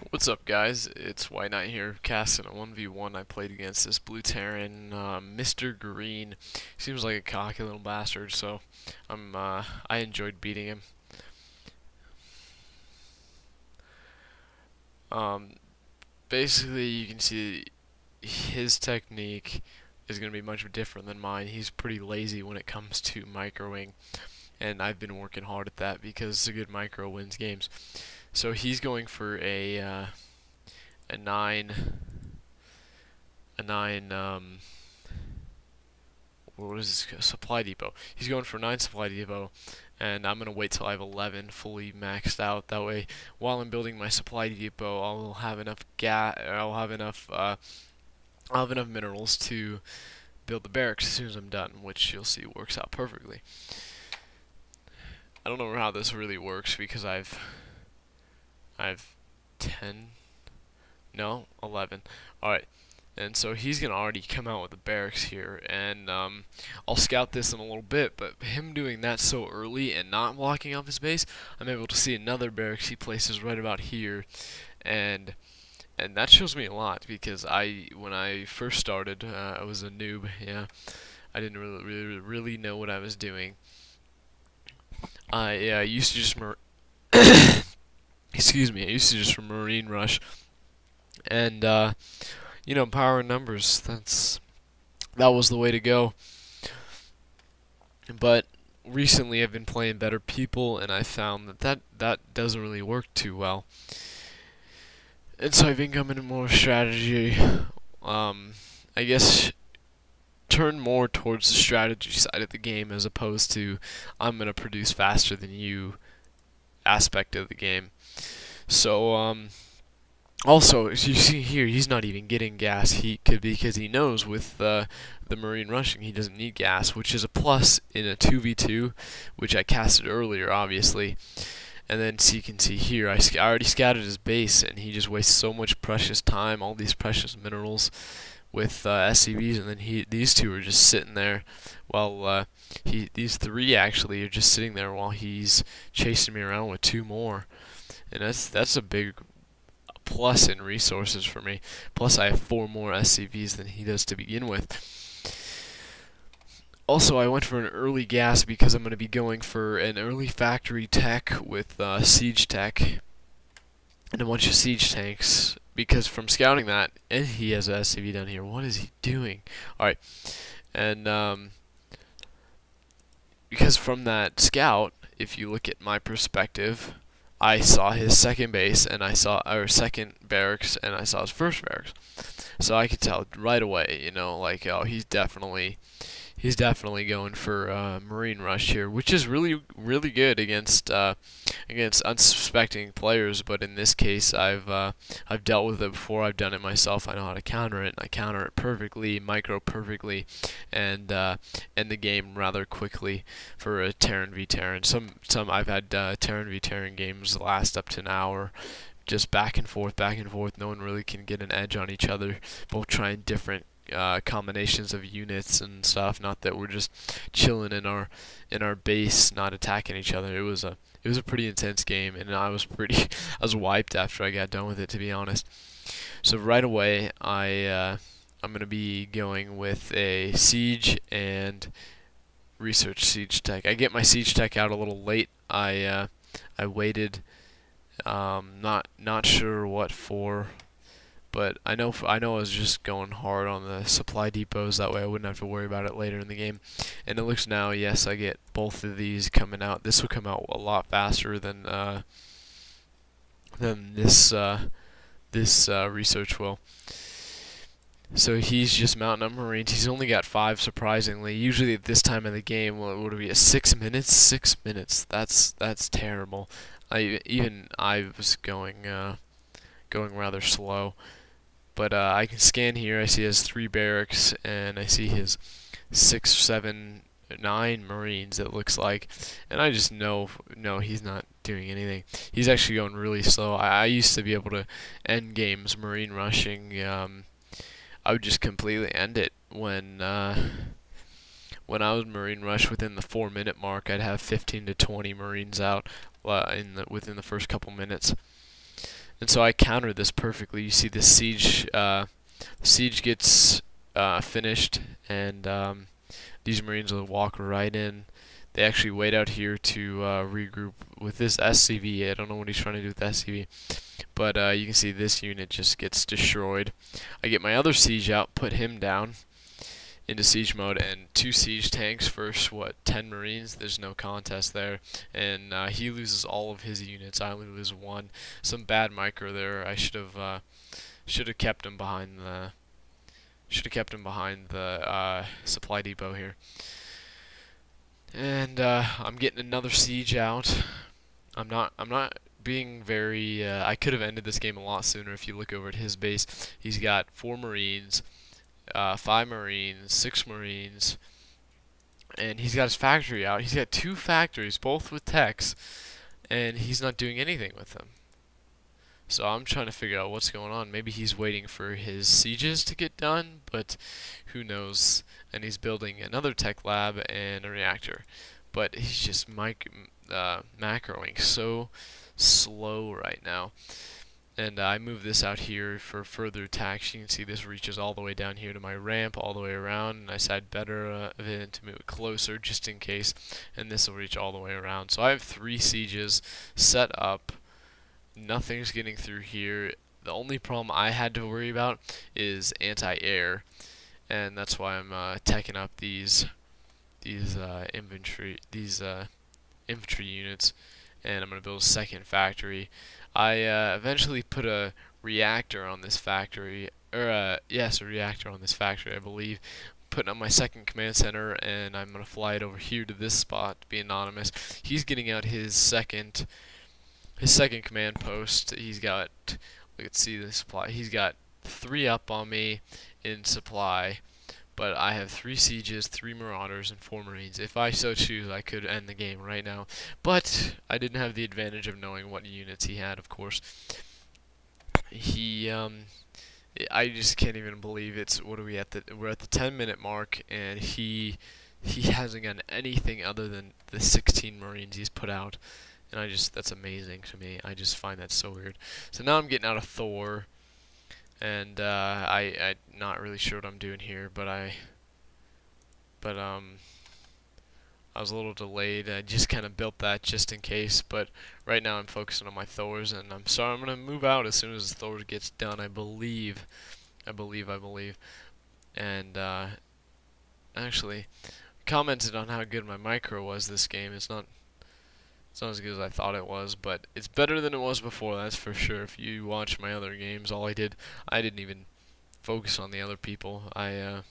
What's up, guys? It's WhiteKnight here, casting a 1v1. I played against this blue Terran, Mr. Green. Seems like a cocky little bastard, so I enjoyed beating him. Um, Basically, you can see his technique is going to be much different than mine. He's pretty lazy when it comes to microing, and I've been working hard at that because a good micro wins games. So he's going for a nine a nine what is this supply depot. He's going for 9 supply depot, and I'm gonna wait till I have 11 fully maxed out. That way, while I'm building my supply depot, I'll have enough I'll have enough minerals to build the barracks as soon as I'm done, which you'll see works out perfectly. I don't know how this really works because I've 10, no, 11. All right. And so he's going to already come out with the barracks here, and I'll scout this in a little bit, but him doing that so early and not blocking off his base, I'm able to see another barracks he places right about here, and that shows me a lot, because when I first started, I was a noob, yeah, I didn't really know what I was doing. I used to just excuse me, I used to just marine rush, and you know, power in numbers. That was the way to go. But recently, I've been playing better people, and I found that doesn't really work too well. And so I've been coming to more strategy. I guess turn more towards the strategy side of the game as opposed to I'm gonna produce faster than you aspect of the game. So also, as you see here, he's not even getting gas heat because he knows with the marine rushing he doesn't need gas, which is a plus in a 2v2, which I casted earlier, obviously. And then so you can see here, I already scouted his base, and he just wastes so much precious time, all these precious minerals with SCVs, and then these two are just sitting there while these three actually are just sitting there while he's chasing me around with 2 more. And that's a big plus in resources for me. Plus I have 4 more SCVs than he does to begin with. Also, I went for an early gas because I'm going to be going for an early factory tech with siege tech and a bunch of siege tanks, because from scouting that, and he has an SCV down here. What is he doing? Alright, and because from that scout, if you look at my perspective, I saw his second base, and I saw our second barracks, and I saw his first barracks. So I could tell right away, you know, like, oh, he's definitely going for marine rush here, which is really good against unsuspecting players. But in this case, I've dealt with it before. I've done it myself. I know how to counter it, and I counter it perfectly, micro perfectly, and end the game rather quickly for a Terran v Terran. Some I've had Terran v Terran games last up to an hour. Just back and forth, back and forth. No one really can get an edge on each other. Both trying different combinations of units and stuff. Not that we're just chilling in our base, not attacking each other. It was a pretty intense game, and I was wiped after I got done with it, to be honest. So right away, I'm gonna be going with a siege and research siege tech. I get my siege tech out a little late. I waited. Not sure what for. But I know I was just going hard on the supply depots, that way I wouldn't have to worry about it later in the game. And it looks now, yes, I get both of these coming out. This will come out a lot faster than this research will. So he's just mounting up Marines. He's only got 5, surprisingly. Usually at this time of the game, what would it be, 6 minutes? 6 minutes. That's terrible. I was going rather slow. But I can scan here. I see he has 3 barracks, and I see his 6, 7, 9 Marines, it looks like. And I just know, no, he's not doing anything. He's actually going really slow. I used to be able to end games Marine rushing. I would just completely end it when I was Marine rush within the 4-minute mark. I'd have 15 to 20 Marines out within the first couple minutes. And so I countered this perfectly. You see the siege gets finished, and these Marines will walk right in. They actually wait out here to regroup with this SCV. I don't know what he's trying to do with SCV, but you can see this unit just gets destroyed. I get my other siege out, put him down into siege mode, and 2 siege tanks versus what, 10 Marines. There's no contest there, and he loses all of his units. I only lose 1. Some bad micro there. I should have kept him behind the supply depot here. And I'm getting another siege out. I'm not being very. I could have ended this game a lot sooner. If you look over at his base, he's got 4 Marines. 5 Marines, 6 Marines, and he's got his factory out. He's got 2 factories, both with techs, and he's not doing anything with them. So I'm trying to figure out what's going on. Maybe he's waiting for his sieges to get done, but who knows. And he's building another tech lab and a reactor. But he's just macroing so slow right now. And I move this out here for further attacks. You can see this reaches all the way down here to my ramp, all the way around, and I said better than to move it closer just in case, and this will reach all the way around. So I have 3 sieges set up. Nothing's getting through here. The only problem I had to worry about is anti-air, and that's why I'm teching up these infantry units, and I'm gonna build a second factory. I eventually put a reactor on this factory, or yes, a reactor on this factory, I believe. Putting up my second command center, and I'm gonna fly it over here to this spot to be anonymous. He's getting out his second command post. He's got, let's see the supply. He's got 3 up on me in supply, but I have 3 sieges, 3 marauders, and 4 marines. If I so choose, I could end the game right now, but I didn't have the advantage of knowing what units he had, of course. I just can't even believe it's, what are we at, we're at the 10-minute mark, and he hasn't gotten anything other than the 16 marines he's put out, and that's amazing to me. I just find that so weird. So now I'm getting out of Thor, and I'm not really sure what I'm doing here, but I was a little delayed. I just kind of built that just in case, but right now I'm focusing on my Thors, and I'm sorry, I'm gonna move out as soon as the Thor gets done. I believe, and actually commented on how good my micro was this game. It's not as good as I thought it was, but it's better than it was before, that's for sure. If you watch my other games, I didn't even focus on the other people. I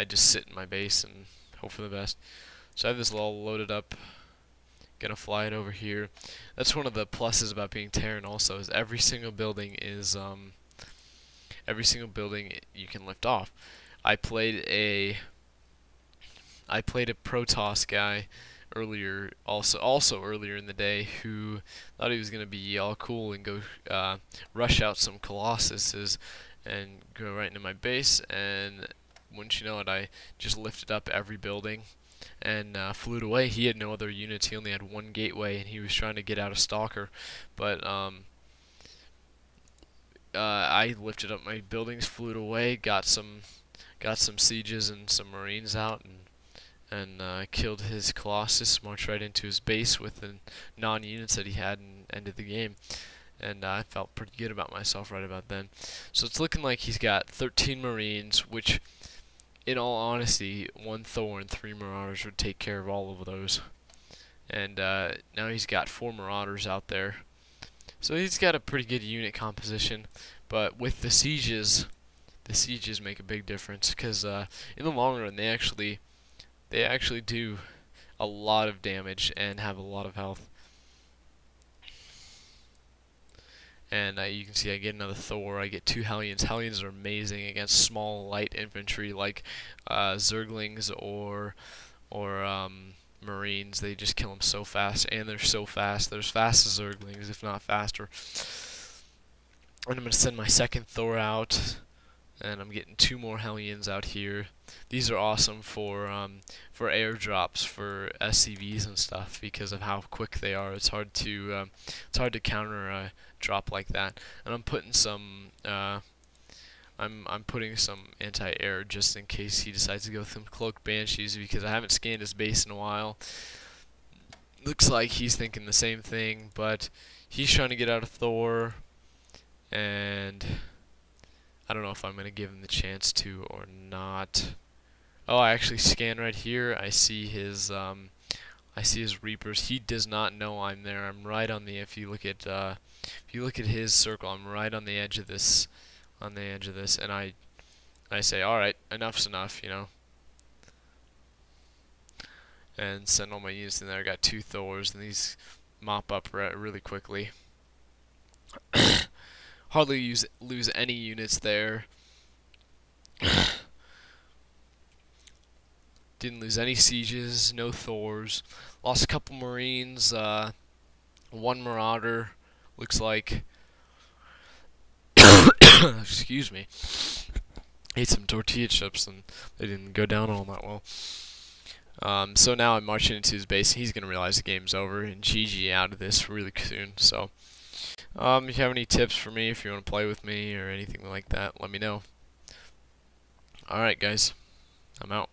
just sit in my base and hope for the best. So I have this all loaded up. Gonna fly it over here. That's one of the pluses about being Terran also, is every single building you can lift off. I played a Protoss guy earlier, also earlier in the day, who thought he was gonna be all cool and go rush out some Colossuses and go right into my base, and wouldn't you know it, I just lifted up every building and flew it away. He had no other units. He only had 1 gateway, and he was trying to get out of Stalker. But I lifted up my buildings, flew it away, got some sieges and some marines out, and killed his Colossus, marched right into his base with the non-units that he had, and ended the game. And I felt pretty good about myself right about then. So it's looking like he's got 13 marines, which, in all honesty, 1 Thor and 3 marauders would take care of all of those. And now he's got 4 marauders out there. So he's got a pretty good unit composition, but with the sieges make a big difference, because in the long run they actually do a lot of damage and have a lot of health. And you can see I get another Thor, I get 2 Hellions. Hellions are amazing against small light infantry like Zerglings or Marines. They just kill them so fast, and they're so fast. They're as fast as Zerglings, if not faster. And I'm going to send my second Thor out. and I'm getting 2 more Hellions out here. These are awesome for airdrops for SCVs and stuff because of how quick they are. It's hard to counter a drop like that. And I'm putting some I'm putting some anti-air just in case he decides to go with some cloaked banshees, because I haven't scanned his base in a while. Looks like he's thinking the same thing, but he's trying to get out of Thor, and I don't know if I'm going to give him the chance to or not. Oh, I actually scan right here. I see his Reapers. He does not know I'm there. I'm right on the if you look at his circle, I'm right on the edge of this and I say, "All right, enough's enough," you know. And send all my units in there. I got 2 Thors, and these mop up really quickly. Hardly lose any units there. Didn't lose any sieges, no Thors. Lost a couple Marines, 1 Marauder, looks like. Excuse me. Ate some tortilla chips and they didn't go down all that well. So now I'm marching into his base. He's going to realize the game's over and GG out of this really soon. So, if you have any tips for me, if you want to play with me or anything like that, let me know. Alright, guys. I'm out.